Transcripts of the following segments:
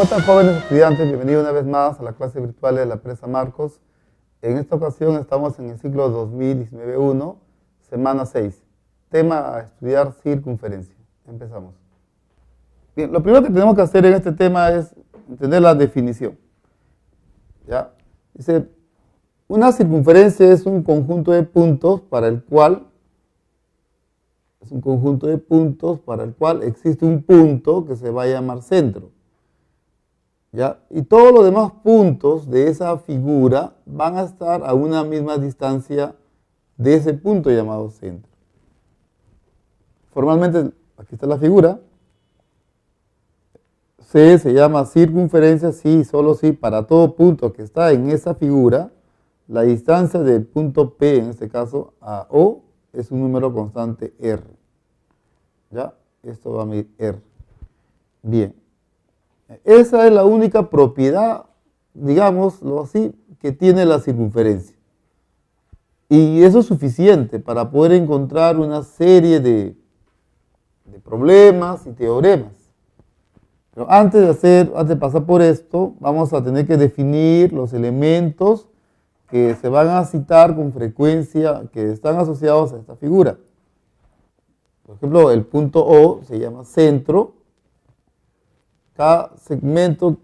¿Cómo están, jóvenes estudiantes? Bienvenidos una vez más a la clase virtual de la Presa Marcos. En esta ocasión estamos en el ciclo 2019-1, semana 6. Tema a estudiar circunferencia. Empezamos. Bien, lo primero que tenemos que hacer en este tema es entender la definición. ¿Ya? Dice, una circunferencia es un conjunto de puntos para el cual existe un punto que se va a llamar centro. ¿Ya? Y todos los demás puntos de esa figura van a estar a una misma distancia de ese punto llamado centro. Formalmente, aquí está la figura. C se llama circunferencia si y solo si para todo punto que está en esa figura, la distancia del punto P, en este caso a O, es un número constante R. ¿Ya? Esto va a medir R. Bien. Esa es la única propiedad, digámoslo así, que tiene la circunferencia. Y eso es suficiente para poder encontrar una serie de problemas y teoremas. Pero antes de pasar por esto, vamos a tener que definir los elementos que se van a citar con frecuencia, que están asociados a esta figura. Por ejemplo, el punto O se llama centro. Cada segmento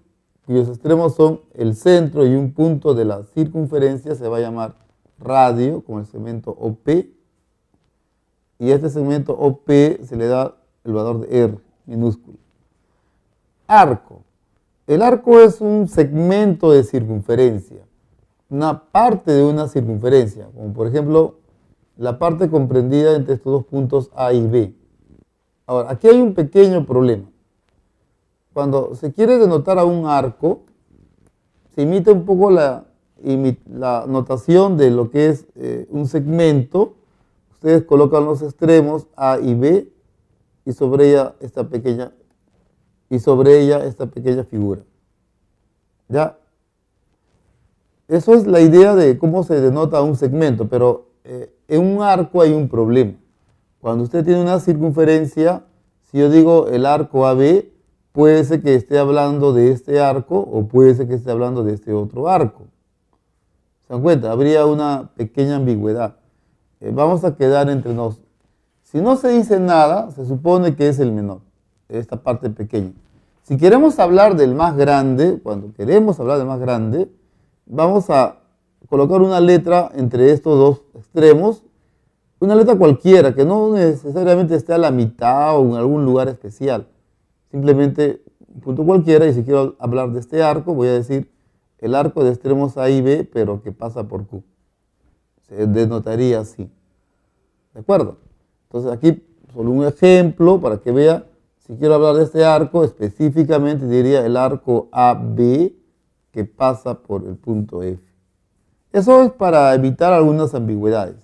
cuyos extremos son el centro y un punto de la circunferencia se va a llamar radio, como el segmento OP. Y a este segmento OP se le da el valor de R, minúsculo. Arco. El arco es un segmento de circunferencia, una parte de una circunferencia, como por ejemplo la parte comprendida entre estos dos puntos A y B. Ahora, aquí hay un pequeño problema. Cuando se quiere denotar a un arco, se imita un poco la notación de lo que es un segmento. Ustedes colocan los extremos A y B y sobre ella esta pequeña figura. ¿Ya? Eso es la idea de cómo se denota un segmento, pero en un arco hay un problema. Cuando usted tiene una circunferencia, si yo digo el arco AB, puede ser que esté hablando de este arco o puede ser que esté hablando de este otro arco. ¿Se dan cuenta? Habría una pequeña ambigüedad. Vamos a quedar entre nos. Si no se dice nada, se supone que es el menor, esta parte pequeña. Si queremos hablar del más grande, cuando queremos hablar del más grande, vamos a colocar una letra entre estos dos extremos, una letra cualquiera, que no necesariamente esté a la mitad o en algún lugar especial. Simplemente un punto cualquiera, y si quiero hablar de este arco, voy a decir el arco de extremos A y B, pero que pasa por Q. Se denotaría así. ¿De acuerdo? Entonces aquí solo un ejemplo para que vea, si quiero hablar de este arco, específicamente diría el arco AB que pasa por el punto F. Eso es para evitar algunas ambigüedades.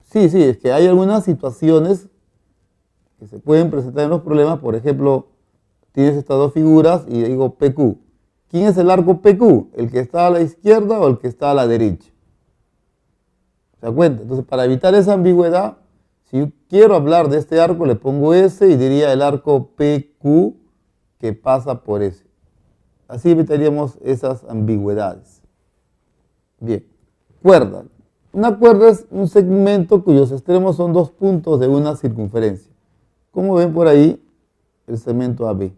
Sí, es que hay algunas situaciones que se pueden presentar en los problemas. Por ejemplo, tienes estas dos figuras y digo PQ. ¿Quién es el arco PQ? ¿El que está a la izquierda o el que está a la derecha? ¿Se da cuenta? Entonces, para evitar esa ambigüedad, si yo quiero hablar de este arco, le pongo S y diría el arco PQ que pasa por S. Así evitaríamos esas ambigüedades. Bien, cuerda. Una cuerda es un segmento cuyos extremos son dos puntos de una circunferencia. Como ven por ahí, el segmento AB.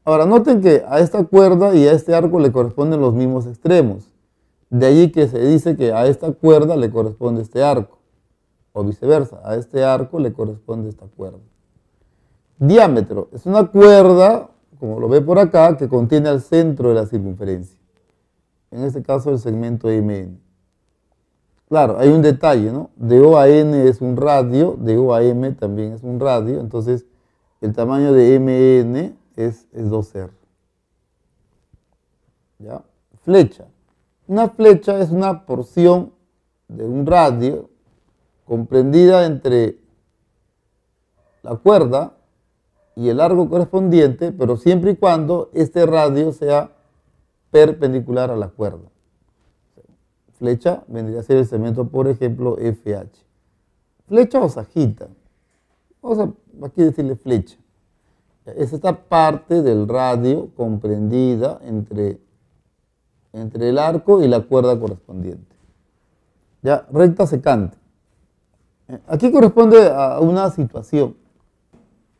Ahora, noten que a esta cuerda y a este arco le corresponden los mismos extremos. De allí que se dice que a esta cuerda le corresponde este arco. O viceversa, a este arco le corresponde esta cuerda. Diámetro. Es una cuerda, como lo ve por acá, que contiene al centro de la circunferencia. En este caso, el segmento MN. Claro, hay un detalle, ¿no? De O a N es un radio, de O a M también es un radio, entonces el tamaño de MN es 2R. ¿Ya? Flecha. Una flecha es una porción de un radio comprendida entre la cuerda y el largo correspondiente, pero siempre y cuando este radio sea perpendicular a la cuerda. Flecha vendría a ser el segmento, por ejemplo, FH. Flecha o sajita. Vamos a aquí decirle flecha. Es esta parte del radio comprendida entre el arco y la cuerda correspondiente. Ya, recta secante. Aquí corresponde a una situación.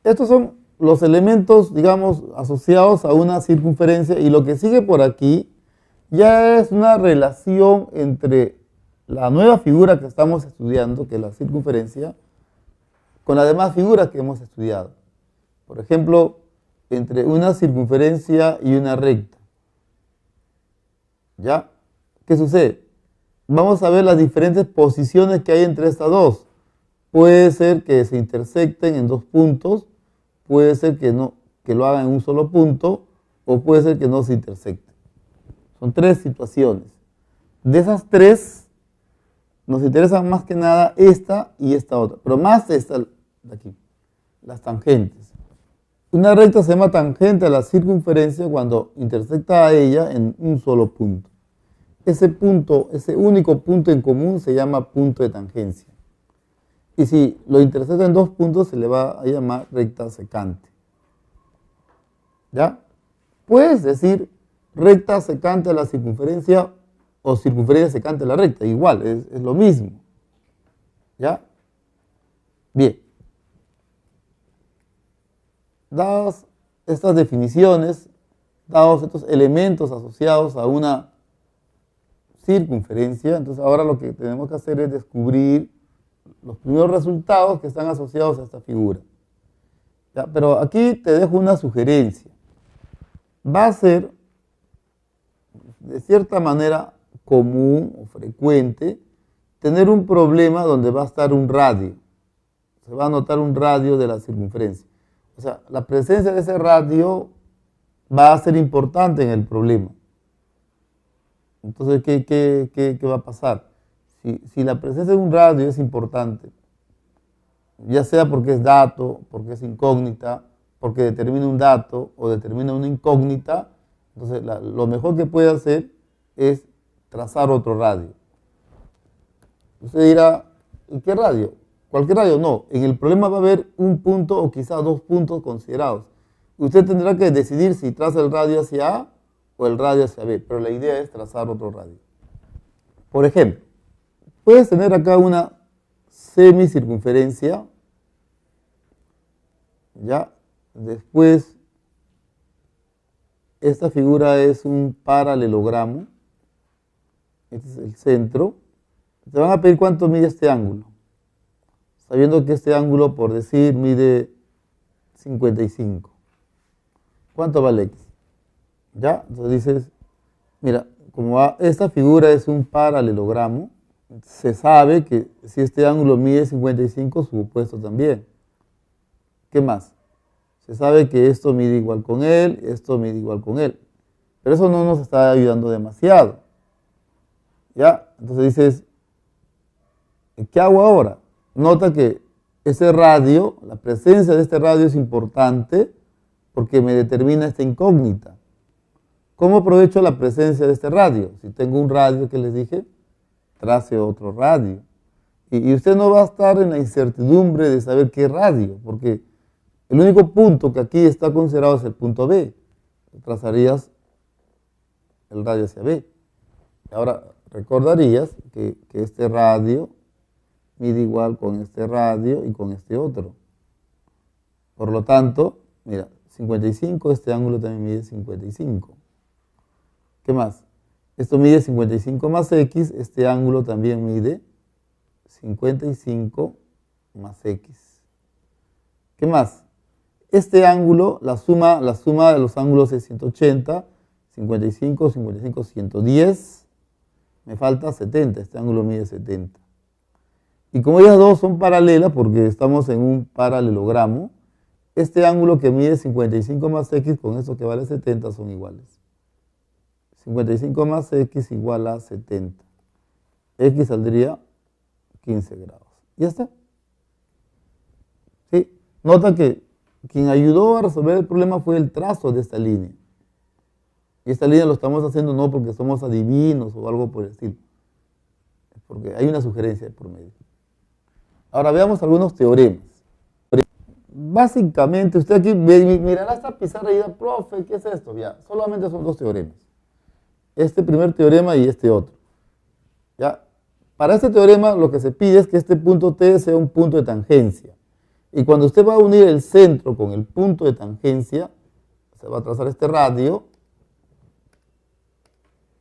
Estos son los elementos, digamos, asociados a una circunferencia, y lo que sigue por aquí ya es una relación entre la nueva figura que estamos estudiando, que es la circunferencia, con las demás figuras que hemos estudiado. Por ejemplo, entre una circunferencia y una recta. ¿Ya? ¿Qué sucede? Vamos a ver las diferentes posiciones que hay entre estas dos. Puede ser que se intersecten en dos puntos, puede ser que no, que lo hagan en un solo punto, o puede ser que no se intersecten. Son tres situaciones. De esas tres, nos interesan más que nada esta y esta otra, pero más esta de aquí, las tangentes. Una recta se llama tangente a la circunferencia cuando intersecta a ella en un solo punto. Ese punto, ese único punto en común se llama punto de tangencia. Y si lo intersecta en dos puntos se le va a llamar recta secante. ¿Ya? Puedes decir recta secante a la circunferencia o circunferencia secante a la recta, igual, es lo mismo. ¿Ya? Bien. Dadas estas definiciones, dados estos elementos asociados a una circunferencia, entonces ahora lo que tenemos que hacer es descubrir los primeros resultados que están asociados a esta figura. ¿Ya? Pero aquí te dejo una sugerencia. Va a ser, de cierta manera, común o frecuente tener un problema donde va a estar un radio. Se va a notar un radio de la circunferencia. O sea, la presencia de ese radio va a ser importante en el problema. Entonces, ¿qué va a pasar? Si la presencia de un radio es importante, ya sea porque es dato, porque es incógnita, porque determina un dato o determina una incógnita, entonces lo mejor que puede hacer es trazar otro radio. Usted dirá, ¿y qué radio? ¿Cualquier radio? No, en el problema va a haber un punto o quizá dos puntos considerados. Usted tendrá que decidir si traza el radio hacia A o el radio hacia B, pero la idea es trazar otro radio. Por ejemplo, puedes tener acá una semicircunferencia, ¿ya? Después, esta figura es un paralelogramo, este es el centro. Te van a pedir cuánto mide este ángulo, sabiendo que este ángulo, por decir, mide 55. ¿Cuánto vale X? ¿Ya? Entonces dices, mira, como esta figura es un paralelogramo, se sabe que si este ángulo mide 55, su opuesto también. ¿Qué más? Se sabe que esto mide igual con él, esto mide igual con él. Pero eso no nos está ayudando demasiado. ¿Ya? Entonces dices, ¿qué hago ahora? Nota que ese radio, la presencia de este radio es importante porque me determina esta incógnita. ¿Cómo aprovecho la presencia de este radio? Si tengo un radio que les dije, trace otro radio. Y usted no va a estar en la incertidumbre de saber qué radio, porque el único punto que aquí está considerado es el punto B. Trazarías el radio hacia B. Ahora, recordarías que este radio mide igual con este radio y con este otro. Por lo tanto, mira, 55, este ángulo también mide 55. ¿Qué más? Esto mide 55 más X, este ángulo también mide 55 más X. ¿Qué más? Este ángulo, la suma de los ángulos es 180, 55, 55, 110. Me falta 70, este ángulo mide 70. Y como ellas dos son paralelas, porque estamos en un paralelogramo, este ángulo que mide 55 más X con esto que vale 70 son iguales. 55 más X igual a 70. X saldría 15 grados. ¿Ya está? ¿Sí? Nota que quien ayudó a resolver el problema fue el trazo de esta línea. Y esta línea lo estamos haciendo no porque somos adivinos o algo por el estilo. Es porque hay una sugerencia de por medio. Ahora veamos algunos teoremas. básicamente, usted aquí mirará esta pizarra y dirá, profe, ¿qué es esto? Ya, solamente son dos teoremas. Este primer teorema y este otro. ¿Ya? Para este teorema lo que se pide es que este punto T sea un punto de tangencia. Y cuando usted va a unir el centro con el punto de tangencia, se va a trazar este radio,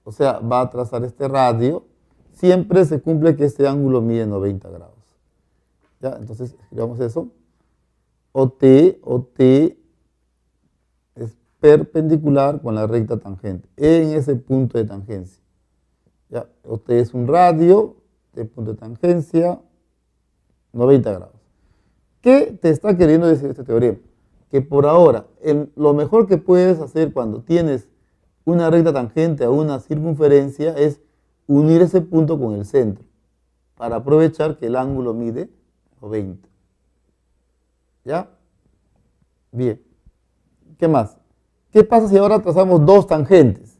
o sea, va a trazar este radio, siempre se cumple que este ángulo mide 90 grados. ¿Ya? Entonces, escribamos eso. OT es perpendicular con la recta tangente en ese punto de tangencia. ¿Ya? OT es un radio de punto de tangencia 90 grados. ¿Qué te está queriendo decir este teorema? Que por ahora, lo mejor que puedes hacer cuando tienes una recta tangente a una circunferencia es unir ese punto con el centro para aprovechar que el ángulo mide 90. ¿Ya? Bien. ¿Qué más? ¿Qué pasa si ahora trazamos dos tangentes?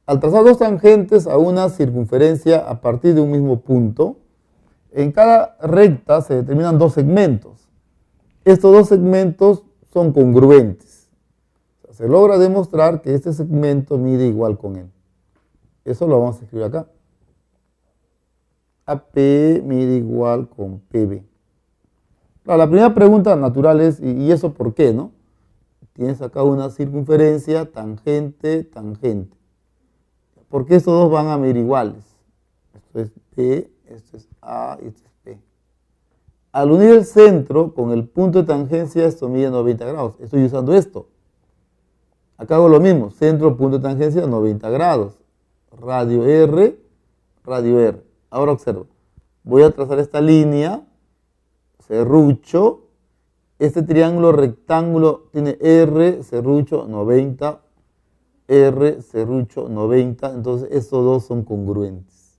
Al trazar dos tangentes a una circunferencia a partir de un mismo punto, en cada recta se determinan dos segmentos. Estos dos segmentos son congruentes. O sea, se logra demostrar que este segmento mide igual con él. Eso lo vamos a escribir acá. AP mide igual con PB. Claro, la primera pregunta natural es, ¿y eso por qué, no? Tienes acá una circunferencia, tangente, tangente. ¿Por qué estos dos van a medir iguales? Esto es B, esto es A y esto es P. Al unir el centro con el punto de tangencia, esto mide 90 grados. Estoy usando esto. Acá hago lo mismo, centro, punto de tangencia, 90 grados. Radio R, radio R. Ahora observa, voy a trazar esta línea, serrucho, este triángulo rectángulo tiene R, serrucho, 90, R, serrucho, 90, entonces estos dos son congruentes.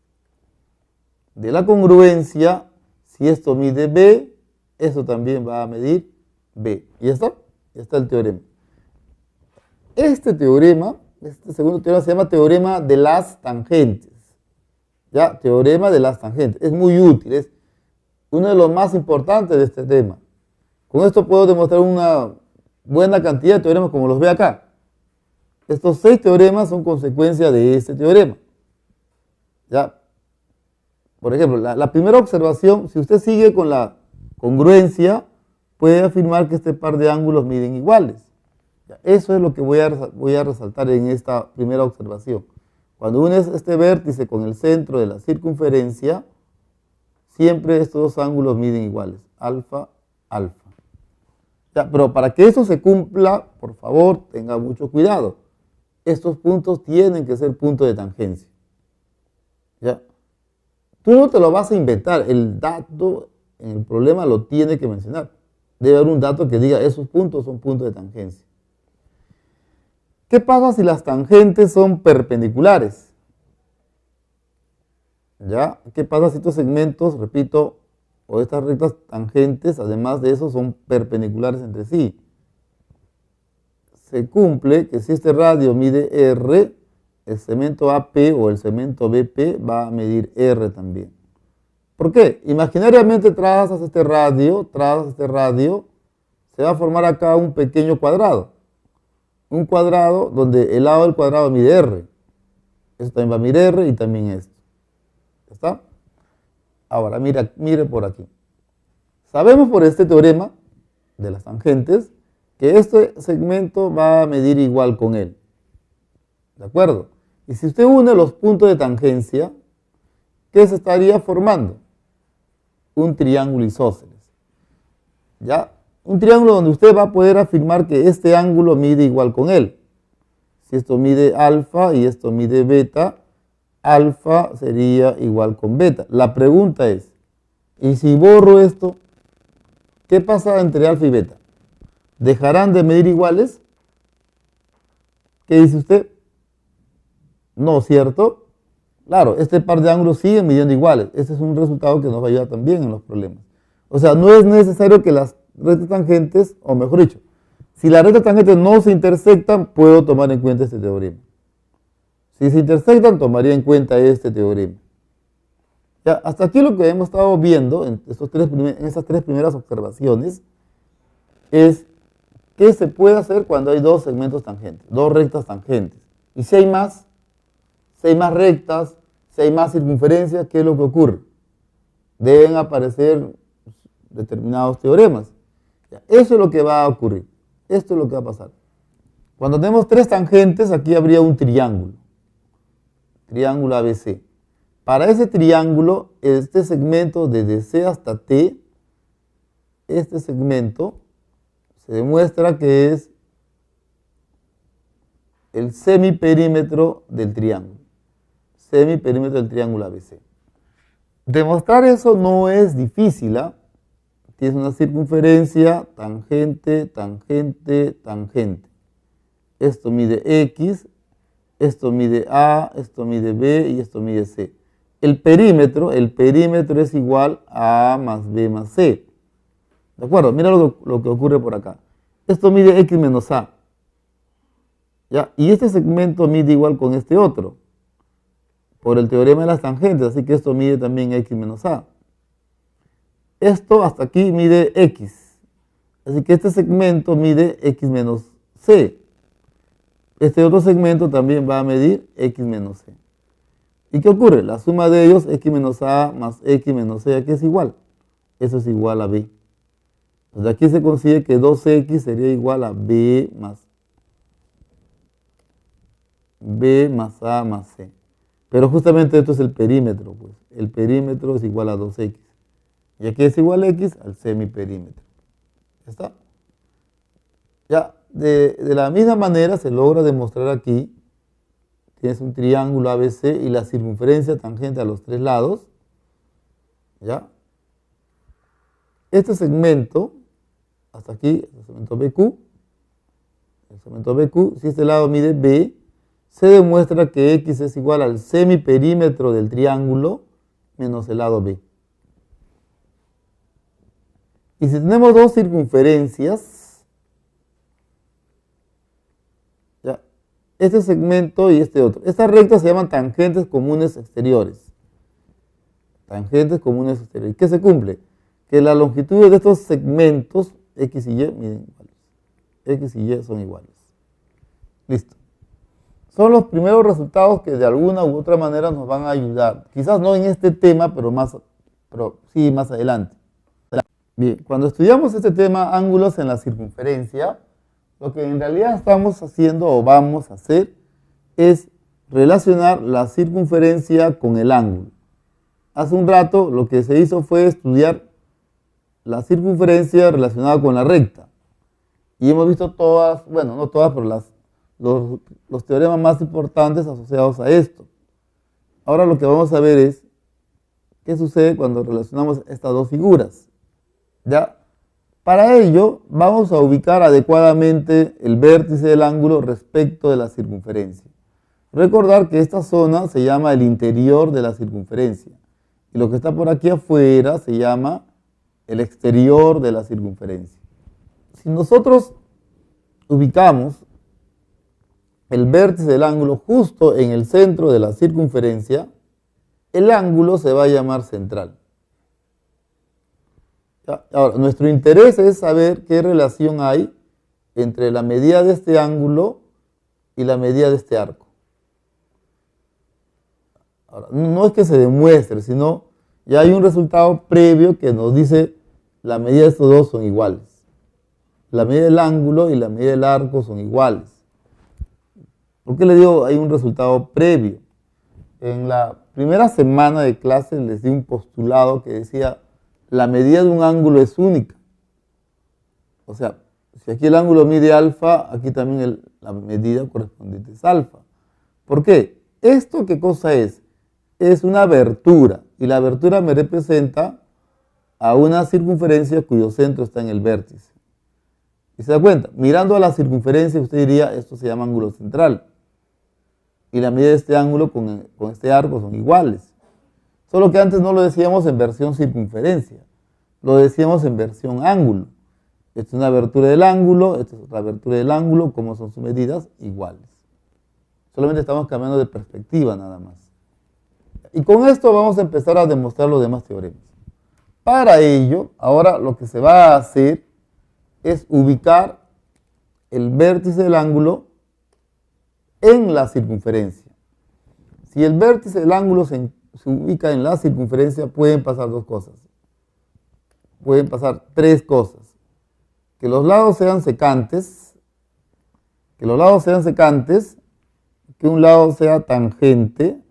De la congruencia, si esto mide B, esto también va a medir B. ¿Y ya está? Ya está el teorema. Este teorema, este segundo teorema se llama teorema de las tangentes. ¿Ya? Teorema de las tangentes. Es muy útil, es uno de los más importantes de este tema. Con esto puedo demostrar una buena cantidad de teoremas como los ve acá. Estos 6 teoremas son consecuencia de este teorema. ¿Ya? Por ejemplo, la primera observación, si usted sigue con la congruencia, puede afirmar que este par de ángulos miden iguales. ¿Ya? Eso es lo que voy a resaltar en esta primera observación. Cuando unes este vértice con el centro de la circunferencia, siempre estos dos ángulos miden iguales, alfa, alfa. Ya, pero para que eso se cumpla, por favor, tenga mucho cuidado. Estos puntos tienen que ser puntos de tangencia. ¿Ya? Tú no te lo vas a inventar, el dato en el problema lo tiene que mencionar. Debe haber un dato que diga esos puntos son puntos de tangencia. ¿Qué pasa si las tangentes son perpendiculares? ¿Ya? ¿Qué pasa si estos segmentos, repito, o estas rectas tangentes, además de eso, son perpendiculares entre sí? Se cumple que si este radio mide R, el segmento AP o el segmento BP va a medir R también. ¿Por qué? Imaginariamente trazas este radio, se va a formar acá un pequeño cuadrado. Un cuadrado donde el lado del cuadrado mide R. Esto también va a medir R y también esto. ¿Está? Ahora, mire por aquí. Sabemos por este teorema de las tangentes que este segmento va a medir igual con él. ¿De acuerdo? Y si usted une los puntos de tangencia, ¿qué se estaría formando? Un triángulo isósceles. ¿Ya? Un triángulo donde usted va a poder afirmar que este ángulo mide igual con él. Si esto mide alfa y esto mide beta, alfa sería igual con beta. La pregunta es, ¿y si borro esto? ¿Qué pasa entre alfa y beta? ¿Dejarán de medir iguales? ¿Qué dice usted? No, ¿cierto? Claro, este par de ángulos siguen midiendo iguales. Este es un resultado que nos va a ayudar también en los problemas. O sea, no es necesario que las rectas tangentes, o mejor dicho, si las rectas tangentes no se intersectan, puedo tomar en cuenta este teorema. Si se intersectan, tomaría en cuenta este teorema. Ya, hasta aquí lo que hemos estado viendo en estas tres primeras observaciones es qué se puede hacer cuando hay dos segmentos tangentes, dos rectas tangentes. Y si hay más rectas, si hay más circunferencias, ¿qué es lo que ocurre? Deben aparecer determinados teoremas. Eso es lo que va a ocurrir. Esto es lo que va a pasar. Cuando tenemos tres tangentes, aquí habría un triángulo. Triángulo ABC. Para ese triángulo, este segmento desde C hasta T, este segmento se demuestra que es el semiperímetro del triángulo. Semiperímetro del triángulo ABC. Demostrar eso no es difícil, ¿ah? Tienes una circunferencia, tangente, tangente, tangente. Esto mide X, esto mide A, esto mide B y esto mide C. El perímetro es igual a A más B más C. ¿De acuerdo? Mira lo que ocurre por acá. Esto mide X menos A. ¿Ya? Y este segmento mide igual con este otro, por el teorema de las tangentes, así que esto mide también X menos A. Esto hasta aquí mide X, así que este segmento mide X menos C. Este otro segmento también va a medir X menos C. ¿Y qué ocurre? La suma de ellos, X menos A más X menos C, aquí es igual. Eso es igual a B. Entonces aquí se consigue que 2X sería igual a B más A más C. Pero justamente esto es el perímetro, pues. El perímetro es igual a 2X. Y aquí es igual a X al semiperímetro. ¿Ya está? Ya, de la misma manera se logra demostrar aquí. Tienes un triángulo ABC y la circunferencia tangente a los tres lados. ¿Ya? Este segmento, hasta aquí, el segmento BQ, si este lado mide B, se demuestra que X es igual al semiperímetro del triángulo menos el lado B. Y si tenemos dos circunferencias, ¿ya? Este segmento y este otro. Estas rectas se llaman tangentes comunes exteriores. Tangentes comunes exteriores. ¿Qué se cumple? Que la longitud de estos segmentos, X y Y, miden iguales. X y Y son iguales. Listo. Son los primeros resultados que de alguna u otra manera nos van a ayudar. Quizás no en este tema, pero sí más adelante. Bien, cuando estudiamos este tema, ángulos en la circunferencia, lo que en realidad estamos haciendo o vamos a hacer es relacionar la circunferencia con el ángulo. Hace un rato lo que se hizo fue estudiar la circunferencia relacionada con la recta. Y hemos visto todas, bueno, no todas, pero los teoremas más importantes asociados a esto. Ahora lo que vamos a ver es qué sucede cuando relacionamos estas dos figuras. ¿Ya? Para ello vamos a ubicar adecuadamente el vértice del ángulo respecto de la circunferencia. Recordar que esta zona se llama el interior de la circunferencia y lo que está por aquí afuera se llama el exterior de la circunferencia. Si nosotros ubicamos el vértice del ángulo justo en el centro de la circunferencia, el ángulo se va a llamar central. Ahora, nuestro interés es saber qué relación hay entre la medida de este ángulo y la medida de este arco. Ahora, no es que se demuestre, sino ya hay un resultado previo que nos dice la medida de estos dos son iguales. La medida del ángulo y la medida del arco son iguales. ¿Por qué le digo hay un resultado previo? En la primera semana de clase les di un postulado que decía la medida de un ángulo es única. O sea, si aquí el ángulo mide alfa, aquí también la medida correspondiente es alfa. ¿Por qué? ¿Esto qué cosa es? Es una abertura. Y la abertura me representa a una circunferencia cuyo centro está en el vértice. Y se da cuenta, mirando a la circunferencia usted diría, esto se llama ángulo central. Y la medida de este ángulo con este arco son iguales. Solo que antes no lo decíamos en versión circunferencia, lo decíamos en versión ángulo. Esta es una abertura del ángulo, esta es otra abertura del ángulo, como son sus medidas, iguales. Solamente estamos cambiando de perspectiva nada más. Y con esto vamos a empezar a demostrar los demás teoremas. Para ello, ahora lo que se va a hacer es ubicar el vértice del ángulo en la circunferencia. Si el vértice del ángulo se ubica en la circunferencia, pueden pasar dos cosas. Pueden pasar tres cosas. Que los lados sean secantes, que un lado sea tangente,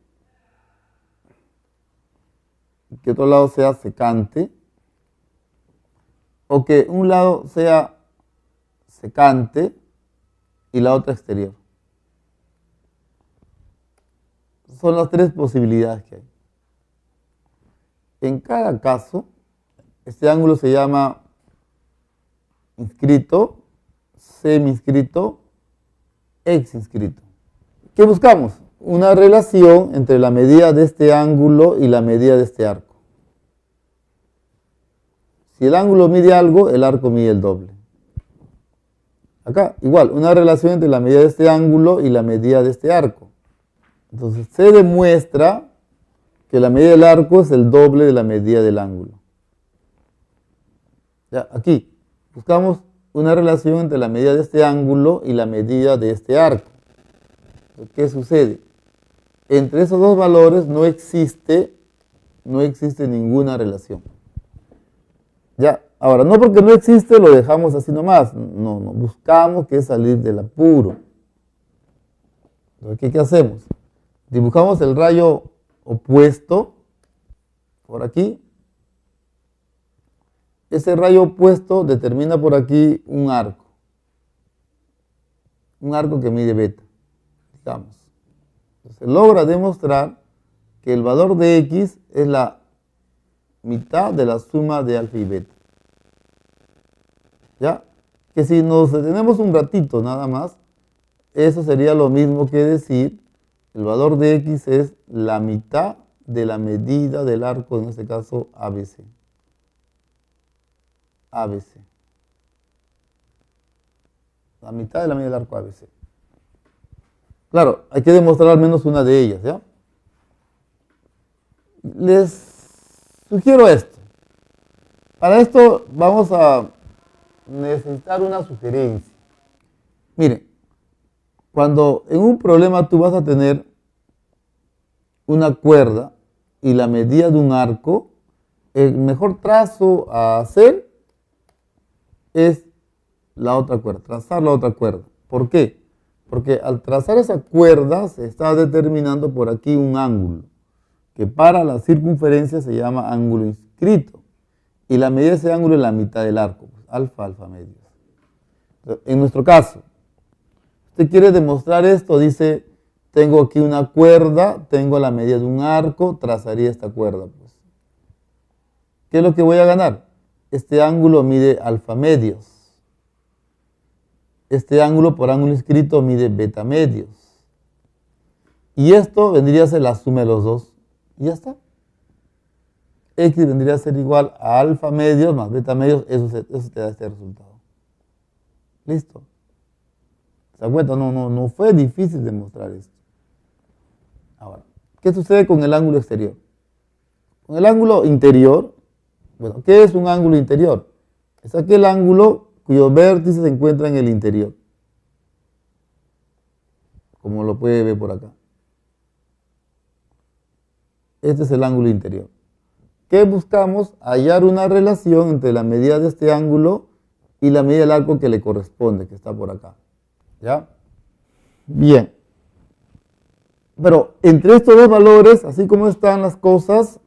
que otro lado sea secante, o que un lado sea secante y la otra exterior. Son las tres posibilidades que hay. En cada caso, este ángulo se llama inscrito, semi-inscrito, ex-inscrito. ¿Qué buscamos? Una relación entre la medida de este ángulo y la medida de este arco. Si el ángulo mide algo, el arco mide el doble. Acá, igual, una relación entre la medida de este ángulo y la medida de este arco. Entonces, se demuestra que la medida del arco es el doble de la medida del ángulo. Ya, aquí, buscamos una relación entre la medida de este ángulo y la medida de este arco. ¿Qué sucede? Entre esos dos valores no existe ninguna relación. Ya, ahora, no porque no existe lo dejamos así nomás. No, buscamos que salir del apuro. Entonces, ¿qué hacemos? Dibujamos el rayo opuesto por aquí. Ese rayo opuesto determina por aquí un arco que mide beta, digamos. Entonces, logra demostrar que el valor de X es la mitad de la suma de alfa y beta. ¿Ya? Que si nos detenemos un ratito nada más, eso sería lo mismo que decir el valor de X es la mitad de la medida del arco, en este caso ABC. ABC. La mitad de la medida del arco ABC. Claro, hay que demostrar al menos una de ellas, ¿ya? Les sugiero esto. Para esto vamos a necesitar una sugerencia. Miren, cuando en un problema tú vas a tener una cuerda y la medida de un arco, el mejor trazo a hacer es la otra cuerda, trazar la otra cuerda. ¿Por qué? Porque al trazar esa cuerda se está determinando por aquí un ángulo, que para la circunferencia se llama ángulo inscrito. Y la medida de ese ángulo es la mitad del arco, pues, alfa medios. En nuestro caso, usted quiere demostrar esto, dice, tengo aquí una cuerda, tengo la medida de un arco, trazaría esta cuerda. Pues. ¿Qué es lo que voy a ganar? Este ángulo mide alfa medios. Este ángulo por ángulo inscrito mide beta medios. Y esto vendría a ser la suma de los dos. Y ya está. X vendría a ser igual a alfa medios más beta medios. Eso te da este resultado. Listo. ¿Se dan cuenta? No fue difícil demostrar esto. Ahora, ¿qué sucede con el ángulo exterior? Con el ángulo interior, bueno, ¿qué es un ángulo interior? Es aquel ángulo cuyo vértice se encuentra en el interior. Como lo puede ver por acá. Este es el ángulo interior. ¿Qué buscamos? Hallar una relación entre la medida de este ángulo y la medida del arco que le corresponde, que está por acá. ¿Ya? Bien. Pero entre estos dos valores, así como están las cosas,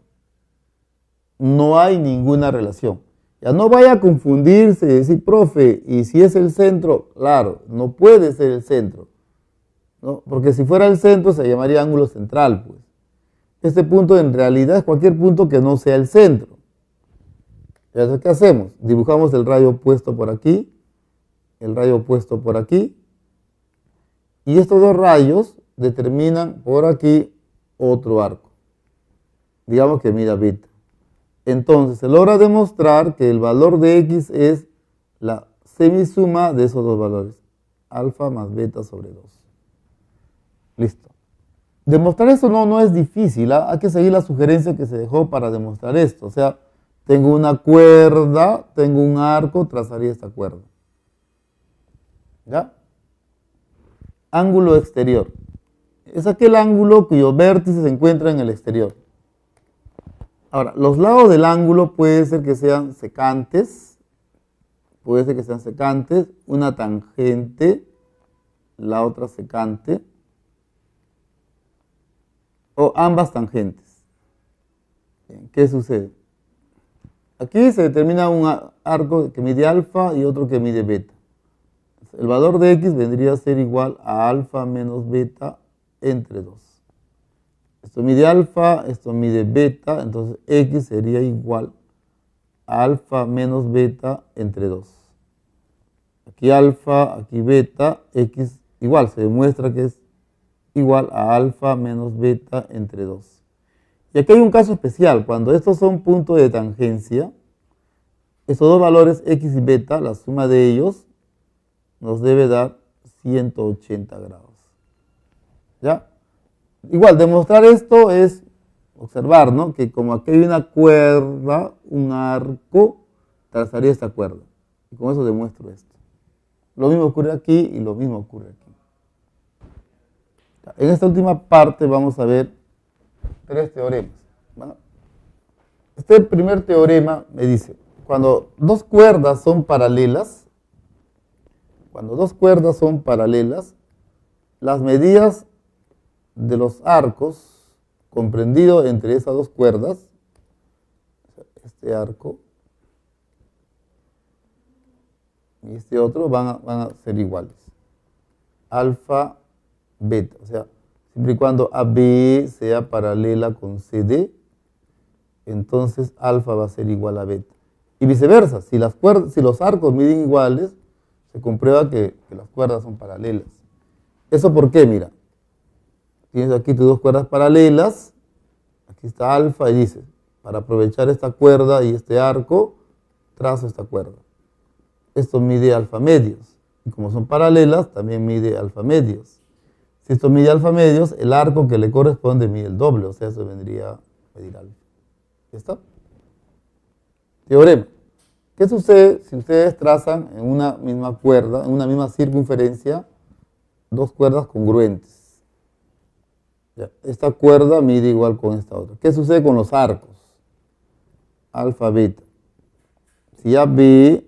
no hay ninguna relación. Ya no vaya a confundirse y decir, profe, ¿y si es el centro? Claro, no puede ser el centro, ¿no? Porque si fuera el centro se llamaría ángulo central, pues. Este punto en realidad es cualquier punto que no sea el centro. Entonces, ¿qué hacemos? Dibujamos el rayo opuesto por aquí, el rayo opuesto por aquí, y estos dos rayos determinan por aquí otro arco. Digamos que mida beta. Entonces, se logra demostrar que el valor de X es la semisuma de esos dos valores, alfa más beta sobre 2. Listo. Demostrar esto no es difícil, hay que seguir la sugerencia que se dejó para demostrar esto. O sea, tengo una cuerda, tengo un arco, trazaría esta cuerda. ¿Ya? Ángulo exterior. Es aquel ángulo cuyo vértice se encuentra en el exterior. Ahora, los lados del ángulo puede ser que sean secantes, una tangente, la otra secante, o ambas tangentes. Bien, ¿qué sucede? Aquí se determina un arco que mide alfa y otro que mide beta. El valor de x vendría a ser igual a alfa menos beta entre 2. Esto mide alfa, esto mide beta, entonces x sería igual a alfa menos beta entre 2. Aquí alfa, aquí beta, x igual, se demuestra que es igual a alfa menos beta entre 2. Y aquí hay un caso especial, cuando estos son puntos de tangencia, estos dos valores x y beta, la suma de ellos, nos debe dar 180 grados. ¿Ya? Igual, demostrar esto es observar, ¿no? Que como aquí hay una cuerda, un arco, trazaría esta cuerda. Y con eso demuestro esto. Lo mismo ocurre aquí y lo mismo ocurre aquí. En esta última parte vamos a ver 3 teoremas. Bueno, este primer teorema me dice, cuando dos cuerdas son paralelas, las medidas de los arcos comprendidos entre esas dos cuerdas, este arco y este otro van a ser iguales. Alfa, beta, o sea, siempre y cuando AB sea paralela con CD, entonces alfa va a ser igual a beta. Y viceversa, si los arcos miden iguales, se comprueba que las cuerdas son paralelas. ¿Eso por qué? Mira, tienes aquí tus dos cuerdas paralelas, aquí está alfa y dices, para aprovechar esta cuerda y este arco, trazo esta cuerda. Esto mide alfa medios, y como son paralelas, también mide alfa medios. Si esto mide alfa medios, el arco que le corresponde mide el doble, o sea, eso vendría a medir alfa. ¿Ya está? Teorema. ¿Qué sucede si ustedes trazan en una misma cuerda, en una misma circunferencia, dos cuerdas congruentes? Ya, esta cuerda mide igual con esta otra. ¿Qué sucede con los arcos? Alfa, beta. Si AB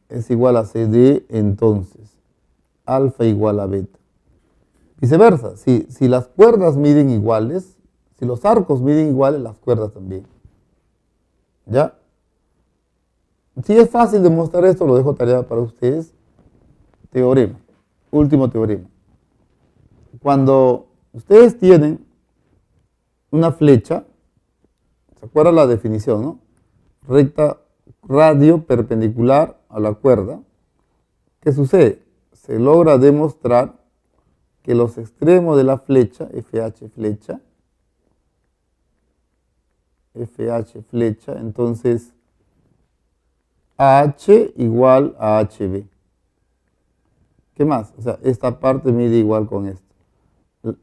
es igual a CD, entonces alfa igual a beta. Viceversa, si las cuerdas miden iguales, si los arcos miden iguales, las cuerdas también. ¿Ya? Si es fácil demostrar esto, lo dejo tarea para ustedes. Teorema, último teorema. Cuando ustedes tienen una flecha, ¿se acuerdan la definición, no? Recta radio perpendicular a la cuerda. ¿Qué sucede? Se logra demostrar que los extremos de la flecha, FH flecha, entonces AH igual a HB. ¿Qué más? O sea, esta parte mide igual con esto.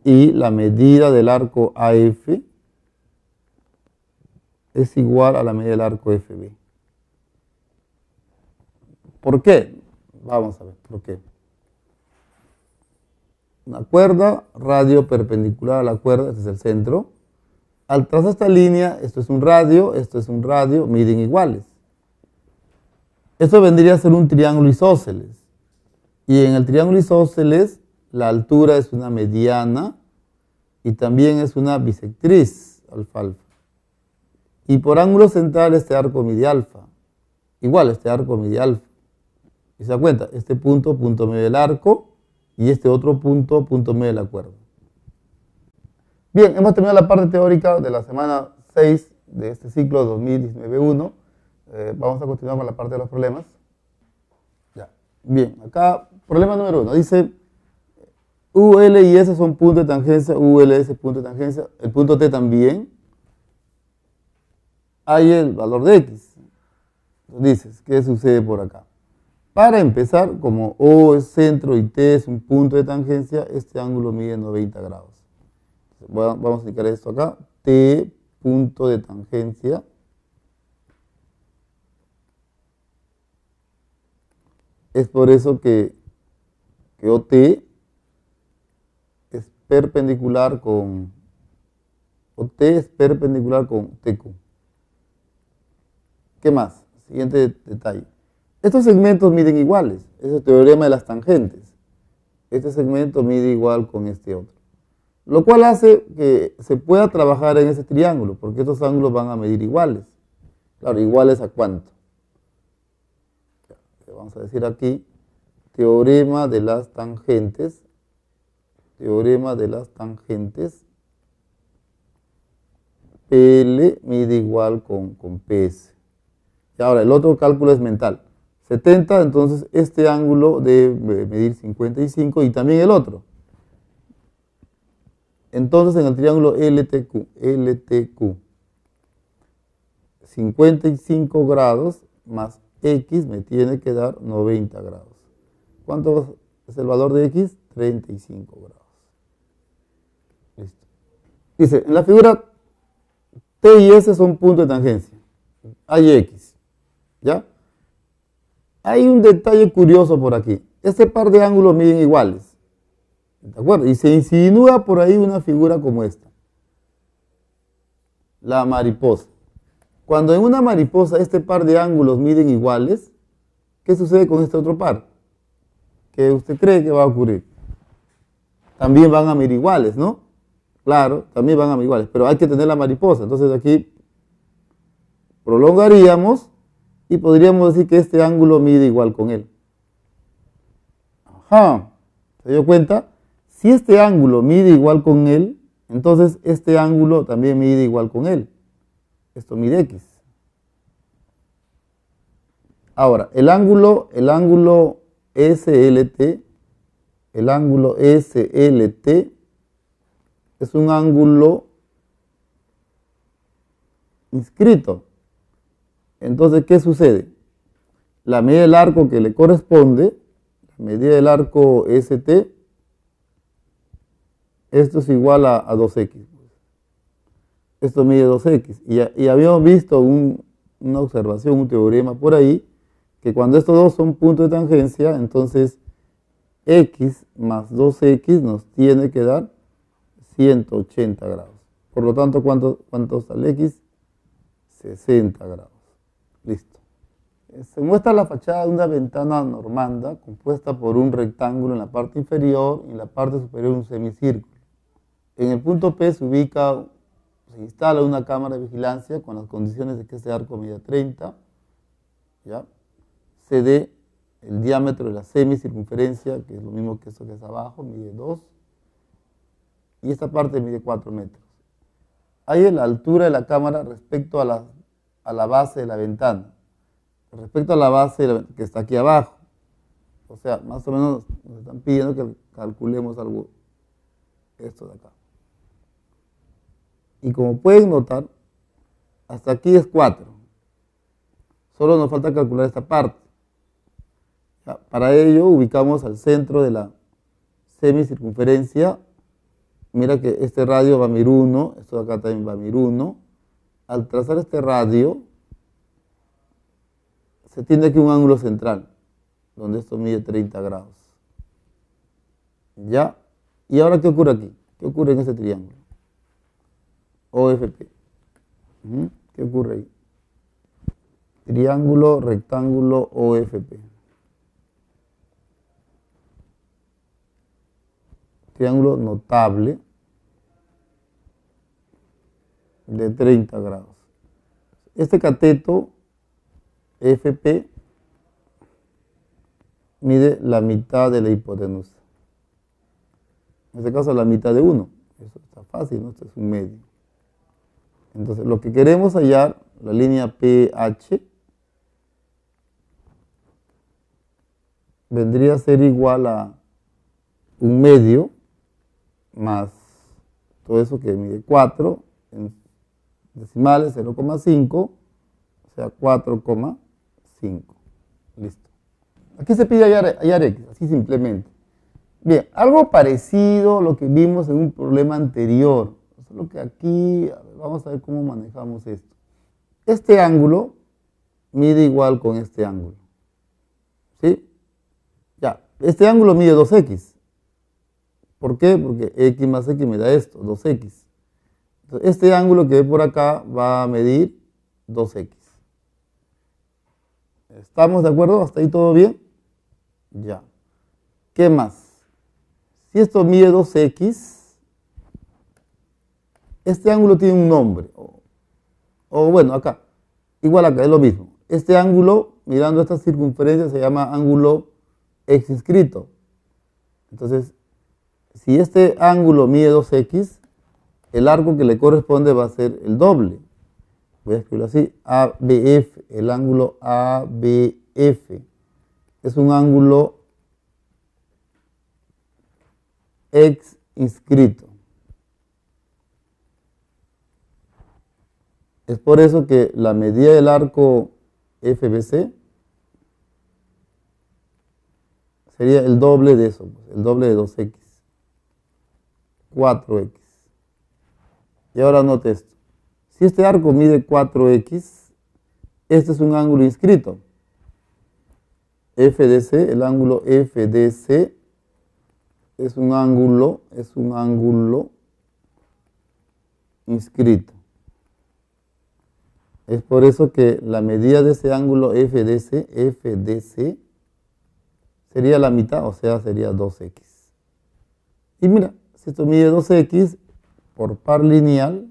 Y la medida del arco AF es igual a la medida del arco FB. ¿Por qué? Vamos a ver, ¿por qué? Una cuerda, radio perpendicular a la cuerda, este es el centro. Al trazar esta línea, esto es un radio, miden iguales. Esto vendría a ser un triángulo isósceles. Y en el triángulo isósceles, la altura es una mediana y también es una bisectriz, alfa, alfa. Y por ángulo central, este arco mide alfa. Igual, este arco mide alfa. Y se da cuenta, este punto medio del arco, y este otro punto medio de la cuerda. Bien, hemos terminado la parte teórica de la semana 6 de este ciclo 2019-1. Vamos a continuar con la parte de los problemas. Ya. Bien, acá, problema número 1. Dice, UL y S son puntos de tangencia, ULS punto de tangencia, el punto T también. Hay el valor de X. Dices, ¿qué sucede por acá? Para empezar, como O es centro y T es un punto de tangencia, este ángulo mide 90 grados. Vamos a indicar esto acá. T, punto de tangencia. Es por eso que OT es perpendicular con TQ. ¿Qué más? Siguiente detalle. Estos segmentos miden iguales. Es el teorema de las tangentes. Este segmento mide igual con este otro. Lo cual hace que se pueda trabajar en ese triángulo, porque estos ángulos van a medir iguales. Claro, ¿iguales a cuánto? Vamos a decir aquí, teorema de las tangentes. Teorema de las tangentes. PL mide igual con PS. Y ahora, el otro cálculo es mental. 70, entonces este ángulo debe medir 55 y también el otro. Entonces en el triángulo LTQ, 55 grados más X me tiene que dar 90 grados. ¿Cuánto es el valor de X? 35 grados. Listo. Dice, en la figura T y S son puntos de tangencia. Hay X. ¿Ya? Hay un detalle curioso por aquí. Este par de ángulos miden iguales. ¿De acuerdo? Y se insinúa por ahí una figura como esta. La mariposa. Cuando en una mariposa este par de ángulos miden iguales, ¿qué sucede con este otro par? ¿Qué usted cree que va a ocurrir? También van a medir iguales, ¿no? Claro, también van a medir iguales, pero hay que tener la mariposa. Entonces aquí prolongaríamos y podríamos decir que este ángulo mide igual con él. Ajá, ¿se dio cuenta? Si este ángulo mide igual con él, entonces este ángulo también mide igual con él. Esto mide X. Ahora, el ángulo SLT, es un ángulo inscrito. Entonces, ¿qué sucede? La medida del arco que le corresponde, la medida del arco ST, esto es igual a 2X. Esto mide 2X. Y habíamos visto una observación, un teorema por ahí, que cuando estos dos son puntos de tangencia, entonces X más 2X nos tiene que dar 180 grados. Por lo tanto, ¿cuánto sale X? 60 grados. Listo. Se muestra la fachada de una ventana normanda compuesta por un rectángulo en la parte inferior y en la parte superior un semicírculo. En el punto P se instala una cámara de vigilancia con las condiciones de que este arco mida 30, ¿ya? Se dé el diámetro de la semicircunferencia, que es lo mismo que esto que es abajo, mide 2, y esta parte mide 4 metros. Hay la altura de la cámara respecto a la base de la ventana, respecto a la base que está aquí abajo. O sea, más o menos nos están pidiendo que calculemos algo, esto de acá. Y como pueden notar, hasta aquí es 4. Solo nos falta calcular esta parte. Ya, para ello ubicamos al centro de la semicircunferencia. Mira que este radio va a medir 1, esto de acá también va a medir 1. Al trazar este radio, se tiene aquí un ángulo central, donde esto mide 30 grados. ¿Ya? ¿Y ahora qué ocurre aquí? ¿Qué ocurre en este triángulo? OFP. ¿Qué ocurre ahí? Triángulo, rectángulo, OFP. Triángulo notable de 30 grados. Este cateto FP mide la mitad de la hipotenusa. En este caso la mitad de 1. Eso está fácil, ¿no? Esto es un medio. Entonces lo que queremos hallar, la línea PH, vendría a ser igual a un medio más todo eso que mide 4 en decimales, 0,5, o sea 4,5. Listo. Aquí se pide hallar X, así simplemente. Bien, algo parecido a lo que vimos en un problema anterior. Solo que aquí, vamos a ver cómo manejamos esto. Este ángulo mide igual con este ángulo. ¿Sí? Este ángulo mide 2x. ¿Por qué? Porque x más x me da esto, 2x. Entonces, este ángulo que ve por acá va a medir 2x. ¿Estamos de acuerdo? ¿Hasta ahí todo bien? Ya. ¿Qué más? Si esto mide 2x, este ángulo tiene un nombre. O bueno, acá. Igual acá, es lo mismo. Este ángulo, mirando esta circunferencia, se llama ángulo x inscrito. Entonces, si este ángulo mide 2x, el arco que le corresponde va a ser el doble. Voy a escribirlo así, ABF, el ángulo ABF. Es un ángulo x inscrito. Es por eso que la medida del arco FBC sería el doble de eso, el doble de 2x, 4x. Y ahora note esto. Si este arco mide 4x, este es un ángulo inscrito. FDC, el ángulo FDC es un ángulo inscrito. Es por eso que la medida de ese ángulo FDC sería la mitad, o sea, sería 2x. Y mira, si esto mide 2x por par lineal,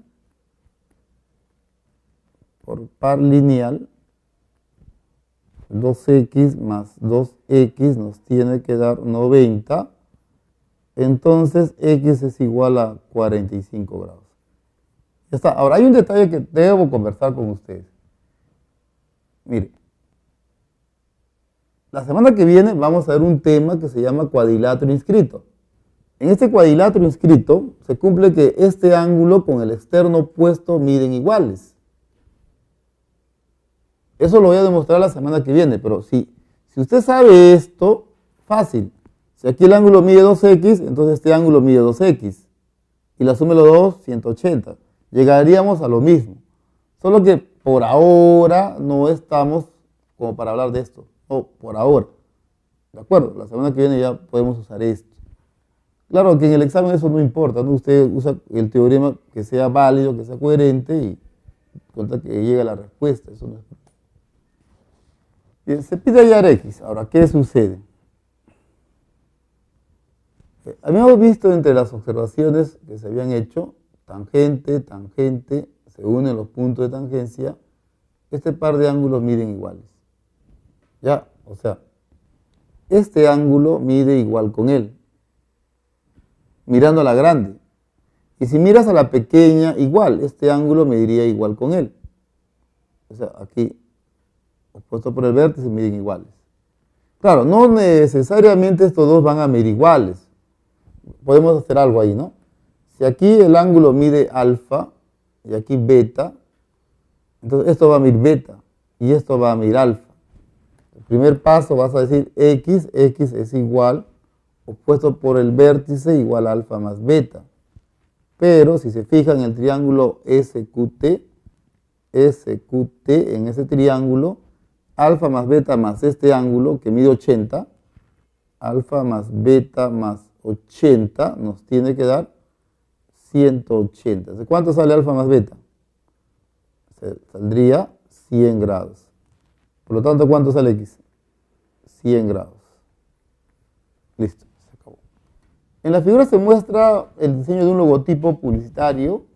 2x más 2x nos tiene que dar 90. Entonces, x es igual a 45 grados. Ya está. Ahora, hay un detalle que debo conversar con ustedes. Mire, la semana que viene vamos a ver un tema que se llama cuadrilátero inscrito. En este cuadrilátero inscrito se cumple que este ángulo con el externo opuesto miden iguales. Eso lo voy a demostrar la semana que viene, pero si usted sabe esto, fácil. Si aquí el ángulo mide 2x, entonces este ángulo mide 2x. Y la suma de los dos, 180. Llegaríamos a lo mismo. Solo que por ahora no estamos como para hablar de esto. No, por ahora. ¿De acuerdo? La semana que viene ya podemos usar esto. Claro que en el examen eso no importa, ¿no? Usted usa el teorema que sea válido, que sea coherente y cuenta que llegue a la respuesta. Eso no es. Bien, se pide hallar x. Ahora, ¿qué sucede? Habíamos visto entre las observaciones que se habían hecho, tangente, se unen los puntos de tangencia, este par de ángulos miden iguales. Ya, o sea, este ángulo mide igual con él, mirando a la grande. Y si miras a la pequeña, igual, este ángulo mediría igual con él. O sea, aquí, opuesto por el vértice, miden iguales. Claro, no necesariamente estos dos van a medir iguales. Podemos hacer algo ahí, ¿no? Si aquí el ángulo mide alfa y aquí beta, entonces esto va a medir beta y esto va a medir alfa. El primer paso vas a decir x es igual, opuesto por el vértice, igual a alfa más beta. Pero si se fijan en el triángulo SQT, en ese triángulo, alfa más beta más este ángulo que mide 80, alfa más beta más 80 nos tiene que dar 180. ¿De cuánto sale alfa más beta? Saldría 100 grados. Por lo tanto, ¿cuánto sale x? 100 grados. Listo, se acabó. En la figura se muestra el diseño de un logotipo publicitario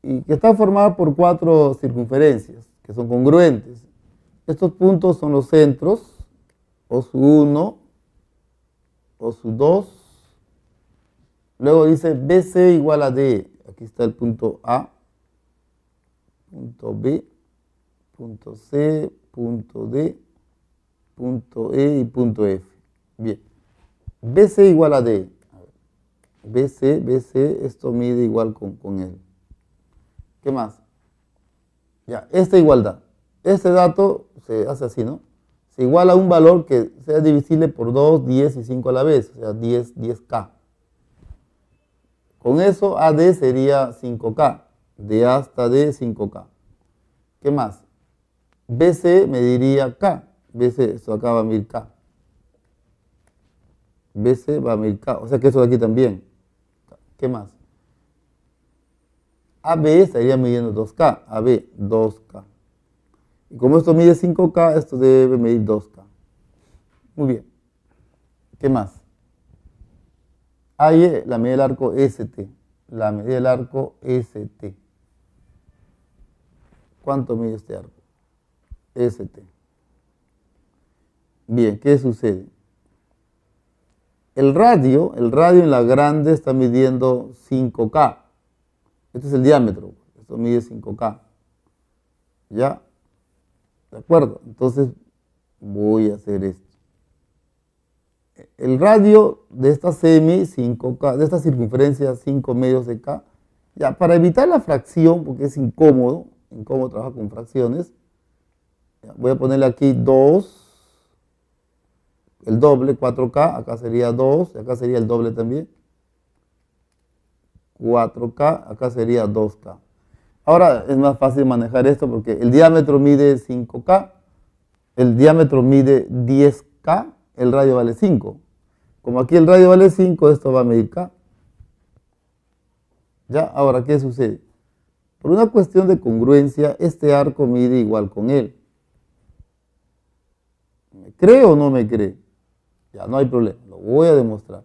y que está formado por 4 circunferencias que son congruentes. Estos puntos son los centros, OSU1, OSU2. Luego dice BC igual a D. Aquí está el punto A, punto B, punto C, punto D, punto E y punto F. Bien. BC igual a D. BC, esto mide igual con él. ¿Qué más? Ya, esta igualdad. Este dato se hace así, ¿no? Se iguala a un valor que sea divisible por 2, 10 y 5 a la vez, o sea, 10K. Con eso AD sería 5K, de A hasta D 5K. ¿Qué más? BC mediría K, BC, esto acá va a medir K. BC va a medir K, o sea que eso de aquí también. ¿Qué más? AB estaría midiendo 2K, AB 2K. Y como esto mide 5K, esto debe medir 2K. Muy bien. ¿Qué más? AY, la medida del arco ST. La medida del arco ST. ¿Cuánto mide este arco? ST. Bien, ¿qué sucede? El radio en la grande está midiendo 5K. Este es el diámetro. Esto mide 5K. ¿Ya? ¿De acuerdo? Entonces voy a hacer esto. El radio de esta semi 5K, de esta circunferencia 5 medios de K, ya para evitar la fracción, porque es incómodo trabajar con fracciones, voy a ponerle aquí 2, el doble, 4K, acá sería 2, acá sería el doble también, 4K, acá sería 2K. Ahora es más fácil manejar esto porque el diámetro mide 5K, el diámetro mide 10K, el radio vale 5. Como aquí el radio vale 5, esto va a medir K. ¿Ya? Ahora, ¿qué sucede? Por una cuestión de congruencia, este arco mide igual con él. ¿Me cree o no me cree? Ya, no hay problema, lo voy a demostrar.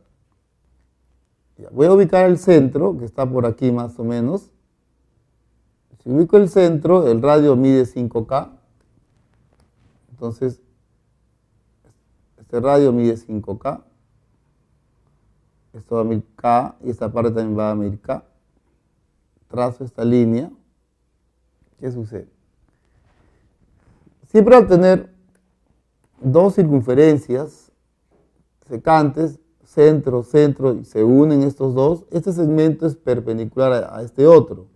Ya, voy a ubicar el centro, que está por aquí más o menos. Si ubico el centro, el radio mide 5K. Entonces, este radio mide 5K. Esto va a medir K y esta parte también va a medir K. Trazo esta línea. ¿Qué sucede? Siempre al tener dos circunferencias secantes, centro, centro, y se unen estos dos, este segmento es perpendicular a este otro.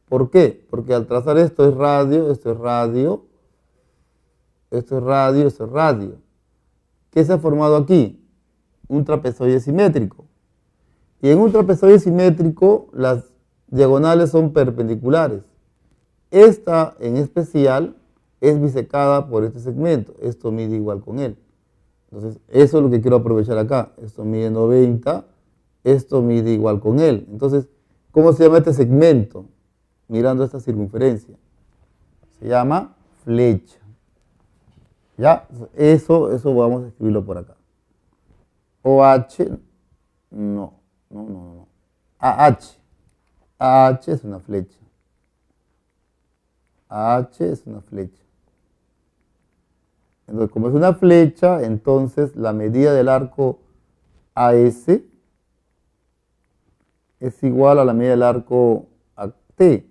¿Por qué? Porque al trazar esto es radio, esto es radio, esto es radio, esto es radio. ¿Qué se ha formado aquí? Un trapezoide simétrico. Y en un trapezoide simétrico las diagonales son perpendiculares. Esta en especial es bisecada por este segmento. Esto mide igual con él. Entonces, eso es lo que quiero aprovechar acá. Esto mide 90, esto mide igual con él. Entonces, ¿cómo se llama este segmento? Mirando esta circunferencia. Se llama flecha. ¿Ya? Eso vamos a escribirlo por acá. OH, no. AH. AH es una flecha. AH es una flecha. Entonces, como es una flecha, entonces la medida del arco AS es igual a la medida del arco AT.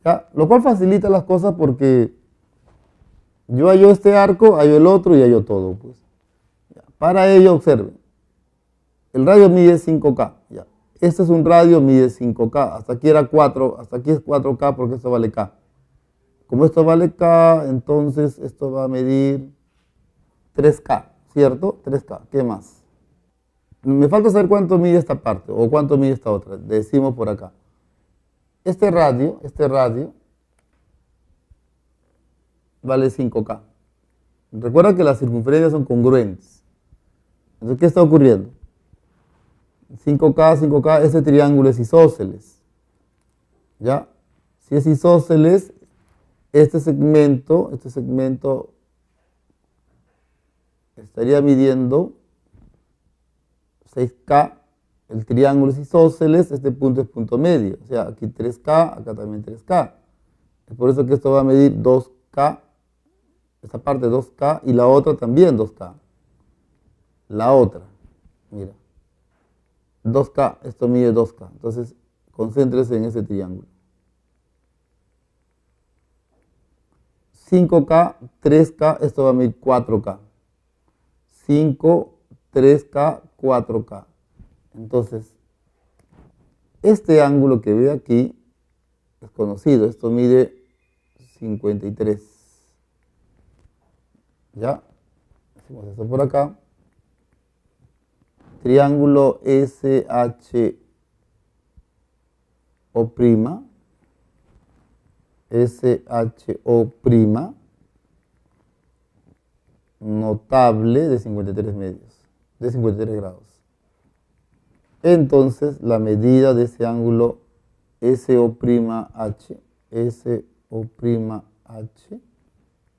¿Ya? Lo cual facilita las cosas porque yo hallo este arco, hallo el otro y hallo todo. Pues. Ya. Para ello, observen. El radio mide 5K. Ya. Este es un radio, mide 5K. Hasta aquí era 4, hasta aquí es 4K porque esto vale K. Como esto vale K, entonces esto va a medir 3K, ¿cierto? 3K. ¿Qué más? Me falta saber cuánto mide esta parte o cuánto mide esta otra. Decimos por acá. Este radio vale 5K. Recuerda que las circunferencias son congruentes. Entonces, ¿qué está ocurriendo? 5K, 5K, este triángulo es isósceles. ¿Ya? Si es isósceles, este segmento estaría midiendo 6K, el triángulo es isósceles, este punto es punto medio, o sea, aquí 3K, acá también 3K. Es por eso que esto va a medir 2K, esta parte 2K y la otra también 2K. La otra, mira, 2K, esto mide 2K, entonces concéntrese en ese triángulo. 5K, 3K, esto va a medir 4K. 5, 3K, 4K. Entonces, este ángulo que ve aquí es conocido. Esto mide 53. ¿Ya? Hacemos esto por acá. Triángulo SHO'. SHO'. notable de 53 medios, de 53 grados. Entonces, la medida de ese ángulo SO'H,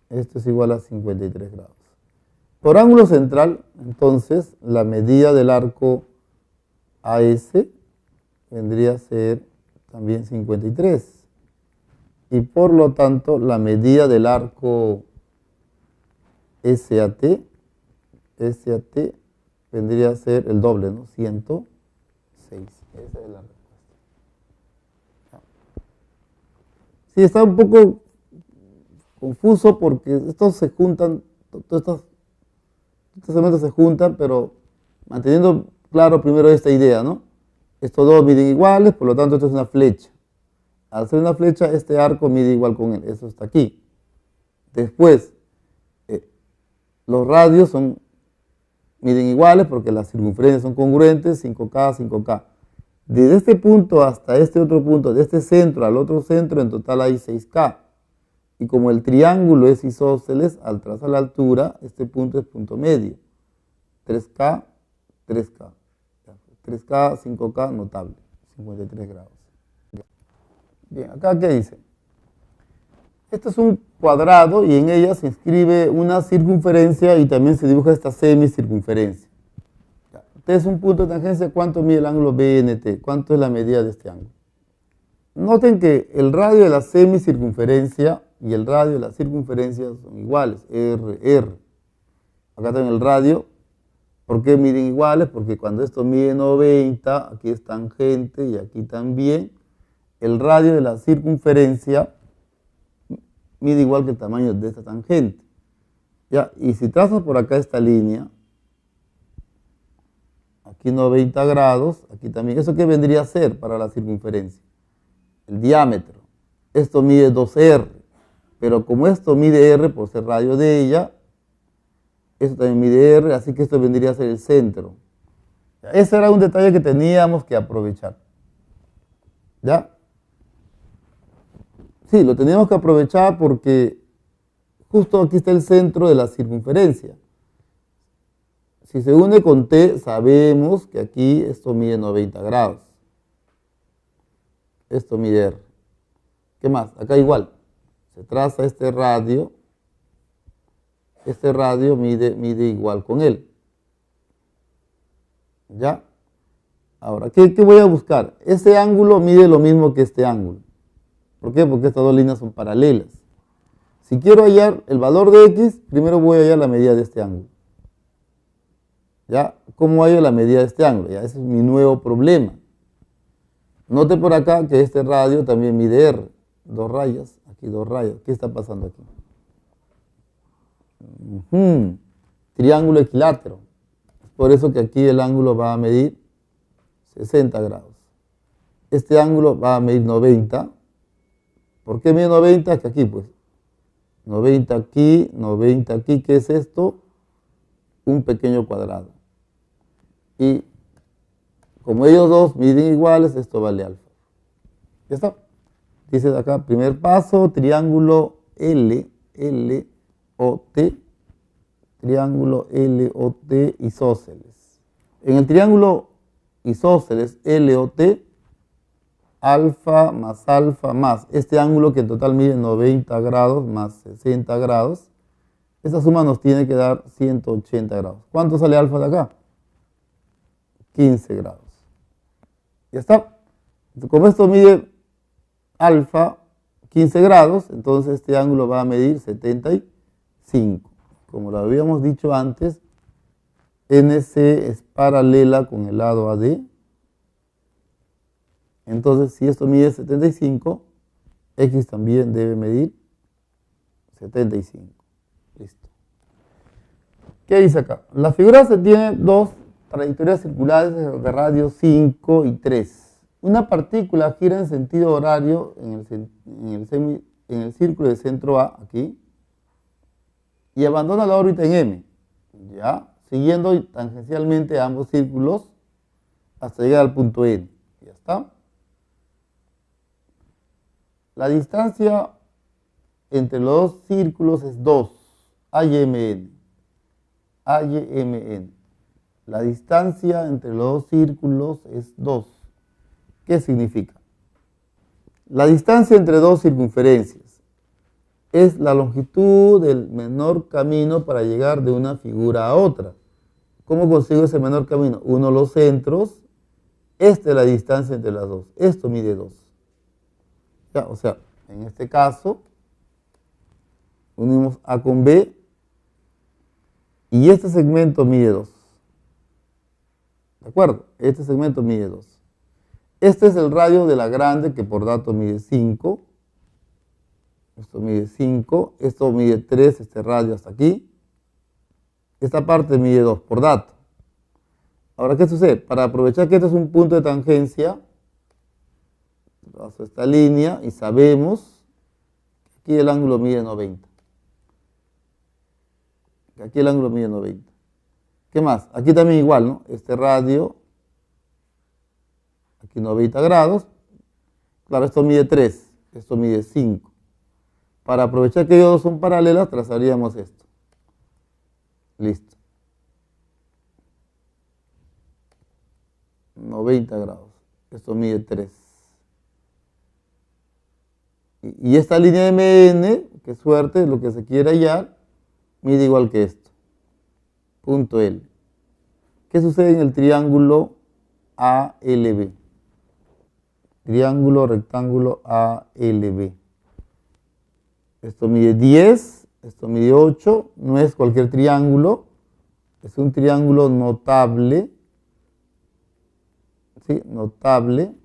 esto es igual a 53 grados. Por ángulo central, entonces, la medida del arco AS vendría a ser también 53. Y por lo tanto, la medida del arco SAT vendría a ser el doble, ¿no? 106. Esa es la respuesta. Sí, está un poco confuso porque estos se juntan, todos estos elementos se juntan, pero manteniendo claro primero esta idea, ¿no? Estos dos miden iguales, por lo tanto esto es una flecha. Al ser una flecha, este arco mide igual con él, eso está aquí. Después, los radios miden iguales porque las circunferencias son congruentes, 5K, 5K. Desde este punto hasta este otro punto, de este centro al otro centro, en total hay 6K. Y como el triángulo es isósceles, al trazar la altura, este punto es punto medio. 3K, 3K. 3K, 5K, notable. 53 grados. Bien, acá ¿qué dice? Esto es un cuadrado y en ella se inscribe una circunferencia y también se dibuja esta semicircunferencia. Este es un punto de tangencia. ¿Cuánto mide el ángulo BNT? ¿Cuánto es la medida de este ángulo? Noten que el radio de la semicircunferencia y el radio de la circunferencia son iguales, R. Acá tengo el radio. ¿Por qué miden iguales? Porque cuando esto mide 90, aquí es tangente y aquí también, el radio de la circunferencia mide igual que el tamaño de esta tangente. ¿Ya? Y si trazas por acá esta línea, aquí 90 grados, aquí también, ¿eso qué vendría a ser para la circunferencia? El diámetro. Esto mide 2R, pero como esto mide R por ser radio de ella, esto también mide R, así que esto vendría a ser el centro. Ese era un detalle que teníamos que aprovechar. ¿Ya? Sí, lo teníamos que aprovechar porque justo aquí está el centro de la circunferencia. Si se une con T, sabemos que aquí esto mide 90 grados. Esto mide R. ¿Qué más? Acá igual. Se traza este radio. Este radio mide igual con él. ¿Ya? Ahora, ¿qué voy a buscar? Este ángulo mide lo mismo que este ángulo. ¿Por qué? Porque estas dos líneas son paralelas. Si quiero hallar el valor de X, primero voy a hallar la medida de este ángulo. ¿Ya? ¿Cómo hallo la medida de este ángulo? Ya, ese es mi nuevo problema. Note por acá que este radio también mide R. 2 rayas, aquí 2 rayas. ¿Qué está pasando aquí? Triángulo equilátero. Por eso que aquí el ángulo va a medir 60 grados. Este ángulo va a medir 90. ¿Por qué mide 90? Que aquí pues 90 aquí, 90 aquí. ¿Qué es esto? Un pequeño cuadrado. Y como ellos dos miden iguales, esto vale alfa. ¿Ya está? Dice acá, primer paso, triángulo LOT, triángulo LOT isósceles. En el triángulo isósceles LOT, alfa más este ángulo que en total mide 90 grados más 60 grados, esta suma nos tiene que dar 180 grados. ¿Cuánto sale alfa de acá? 15 grados. Ya está. Como esto mide alfa 15 grados, entonces este ángulo va a medir 75. Como lo habíamos dicho antes, NC es paralela con el lado AD. Entonces, si esto mide 75, X también debe medir 75. Listo. ¿Qué dice acá? La figura se tiene dos trayectorias circulares de radio 5 y 3. Una partícula gira en sentido horario en el círculo de centro A, aquí, y abandona la órbita en M, ¿ya? Siguiendo tangencialmente a ambos círculos hasta llegar al punto N. ¿Ya está? La distancia entre los dos círculos es 2, AMN. HMN. La distancia entre los dos círculos es 2. ¿Qué significa? La distancia entre dos circunferencias es la longitud del menor camino para llegar de una figura a otra. ¿Cómo consigo ese menor camino? Uno los centros. Esta es la distancia entre las dos. Esto mide 2. Ya, o sea, en este caso, unimos A con B y este segmento mide 2. ¿De acuerdo? Este segmento mide 2. Este es el radio de la grande que por dato mide 5. Esto mide 5. Esto mide 3, este radio hasta aquí. Esta parte mide 2 por dato. Ahora, ¿qué sucede? Para aprovechar que este es un punto de tangencia, trazo esta línea y sabemos que aquí el ángulo mide 90. Aquí el ángulo mide 90. ¿Qué más? Aquí también igual, ¿no? Este radio, aquí 90 grados. Claro, esto mide 3, esto mide 5. Para aprovechar que ellos dos son paralelas, trazaríamos esto. Listo. 90 grados. Esto mide 3. Y esta línea MN, qué suerte, lo que se quiere hallar, mide igual que esto. Punto L. ¿Qué sucede en el triángulo ALB? Triángulo rectángulo ALB. Esto mide 10, esto mide 8, no es cualquier triángulo, es un triángulo notable, ¿sí? Notable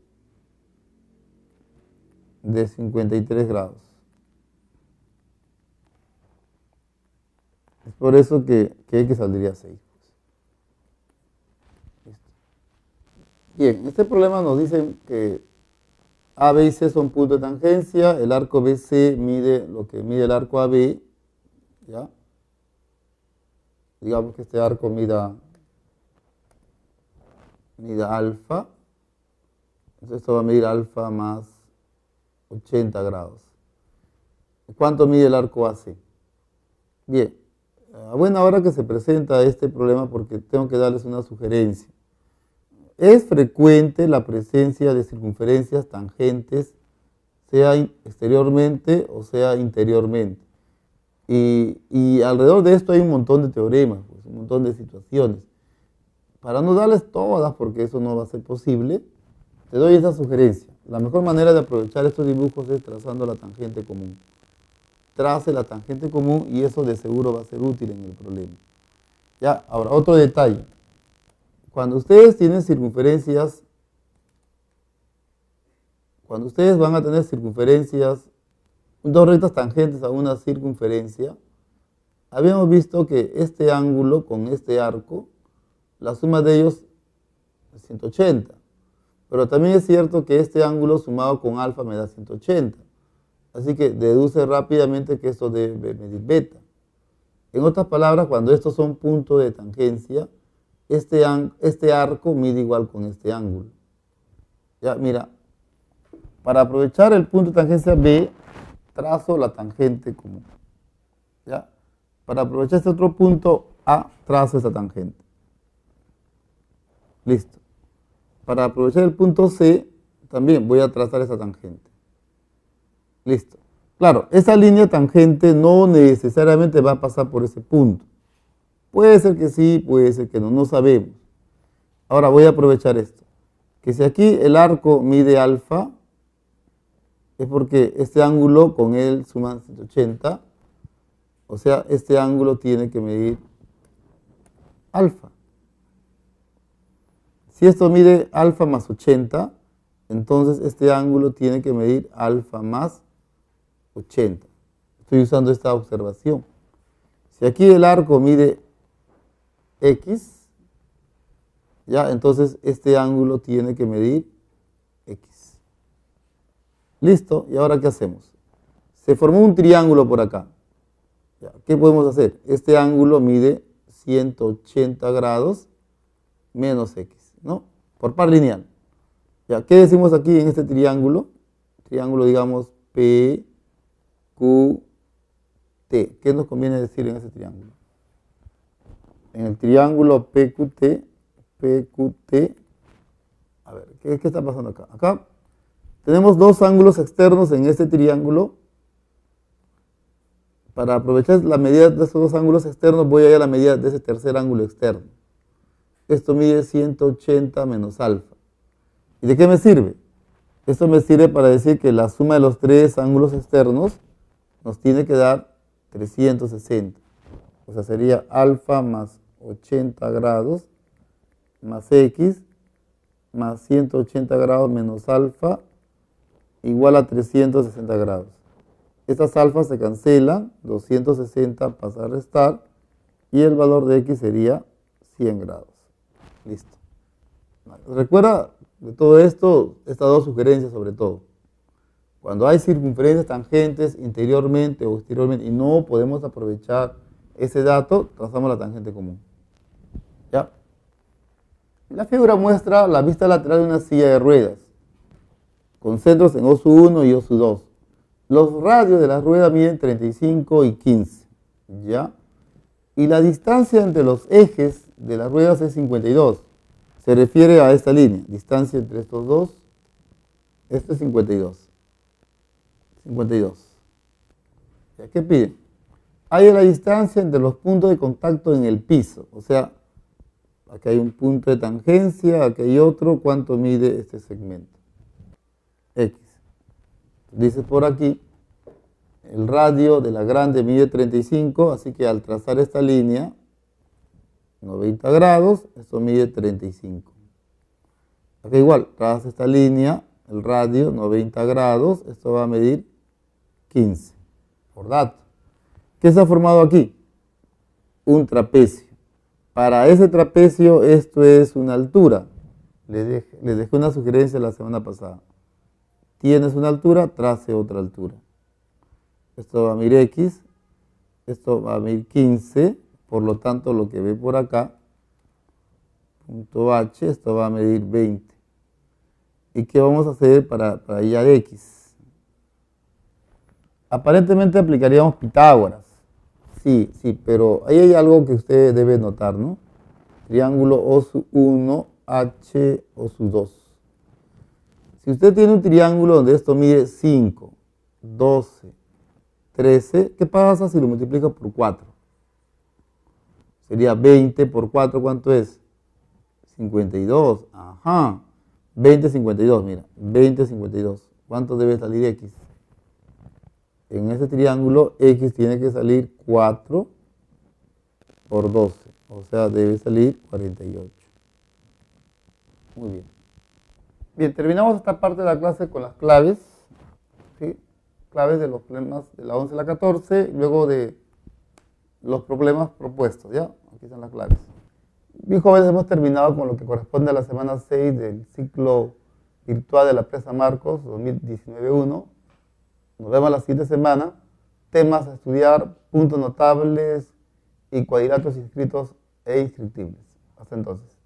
de 53 grados. Es por eso que X saldría 6. Bien, este problema nos dice que A, B y C son puntos de tangencia, el arco BC mide lo que mide el arco AB, ¿ya? Digamos que este arco mida alfa, entonces esto va a medir alfa más 80 grados. ¿Cuánto mide el arco AC? Bien, a buena hora que se presenta este problema porque tengo que darles una sugerencia. Es frecuente la presencia de circunferencias tangentes, sea exteriormente o sea interiormente. Y alrededor de esto hay un montón de teoremas, pues, un montón de situaciones. Para no darles todas, porque eso no va a ser posible, te doy esa sugerencia. La mejor manera de aprovechar estos dibujos es trazando la tangente común. Trace la tangente común y eso de seguro va a ser útil en el problema. Ya, ahora otro detalle. Cuando ustedes tienen circunferencias, cuando ustedes van a tener circunferencias, dos rectas tangentes a una circunferencia, habíamos visto que este ángulo con este arco, la suma de ellos es 180. Pero también es cierto que este ángulo sumado con alfa me da 180. Así que deduce rápidamente que esto debe medir beta. En otras palabras, cuando estos son puntos de tangencia, este arco mide igual con este ángulo. Ya, mira, para aprovechar el punto de tangencia B, trazo la tangente común. ¿Ya? Para aprovechar este otro punto A, trazo esta tangente. Listo. Para aprovechar el punto C, también voy a trazar esta tangente. Listo. Claro, esa línea tangente no necesariamente va a pasar por ese punto. Puede ser que sí, puede ser que no, no sabemos. Ahora voy a aprovechar esto. Que si aquí el arco mide alfa, es porque este ángulo con él suman 180, o sea, este ángulo tiene que medir alfa. Si esto mide alfa más 80, entonces este ángulo tiene que medir alfa más 80. Estoy usando esta observación. Si aquí el arco mide X, ya, entonces este ángulo tiene que medir X. Listo, ¿y ahora qué hacemos? Se formó un triángulo por acá. Ya, ¿qué podemos hacer? Este ángulo mide 180 grados menos X, ¿no? Por par lineal. Ya, ¿qué decimos aquí en este triángulo? Triángulo, digamos, P, Q, T. ¿Qué nos conviene decir en ese triángulo? en el triángulo PQT, a ver, ¿qué está pasando acá? Acá tenemos dos ángulos externos en este triángulo. Para aprovechar la medida de estos dos ángulos externos, voy a ir a la medida de ese tercer ángulo externo. Esto mide 180 menos alfa. ¿Y de qué me sirve? Esto me sirve para decir que la suma de los tres ángulos externos nos tiene que dar 360. O sea, sería alfa más 80 grados más x más 180 grados menos alfa igual a 360 grados. Estas alfas se cancelan, 260 pasa a restar y el valor de x sería 100 grados. Listo. Recuerda de todo esto, estas dos sugerencias sobre todo. Cuando hay circunferencias tangentes interiormente o exteriormente y no podemos aprovechar ese dato, trazamos la tangente común. ¿Ya? La figura muestra la vista lateral de una silla de ruedas, con centros en OSU1 y OSU2. Los radios de la rueda miden 35 y 15, ¿ya? Y la distancia entre los ejes de las ruedas es 52. Se refiere a esta línea, distancia entre estos dos, esto es 52. 52. ¿Ya? ¿Qué piden? Hay la distancia entre los puntos de contacto en el piso, o sea, aquí hay un punto de tangencia, aquí hay otro, ¿cuánto mide este segmento? X. Dice por aquí, el radio de la grande mide 35, así que al trazar esta línea, 90 grados, esto mide 35. Aquí igual, traza esta línea, el radio, 90 grados, esto va a medir 15, por dato. ¿Qué se ha formado aquí? Un trapecio. Para ese trapecio, esto es una altura. Les dejé una sugerencia la semana pasada. Tienes una altura, trace otra altura. Esto va a medir X, esto va a medir 15, por lo tanto lo que ve por acá, punto H, esto va a medir 20. ¿Y qué vamos a hacer para hallar X? Aparentemente aplicaríamos Pitágoras. Sí, pero ahí hay algo que usted debe notar, ¿no? Triángulo OSU1, H, OSU2. Si usted tiene un triángulo donde esto mide 5, 12, 13, ¿qué pasa si lo multiplica por 4? Sería 20 por 4, ¿cuánto es? 52, ajá. 20, 52, mira, 20, 52. ¿Cuánto debe salir X? En este triángulo, X tiene que salir 4 por 12, o sea, debe salir 48. Muy bien. Bien, terminamos esta parte de la clase con las claves, ¿sí? Claves de los problemas de la 11 a la 14, y luego de los problemas propuestos, ¿ya? Aquí están las claves. Bien, jóvenes, hemos terminado con lo que corresponde a la semana 6 del ciclo virtual de la Presa Marcos 2019-1. Nos vemos la siguiente semana. Temas a estudiar, puntos notables y cuadriláteros inscritos e inscriptibles. Hasta entonces.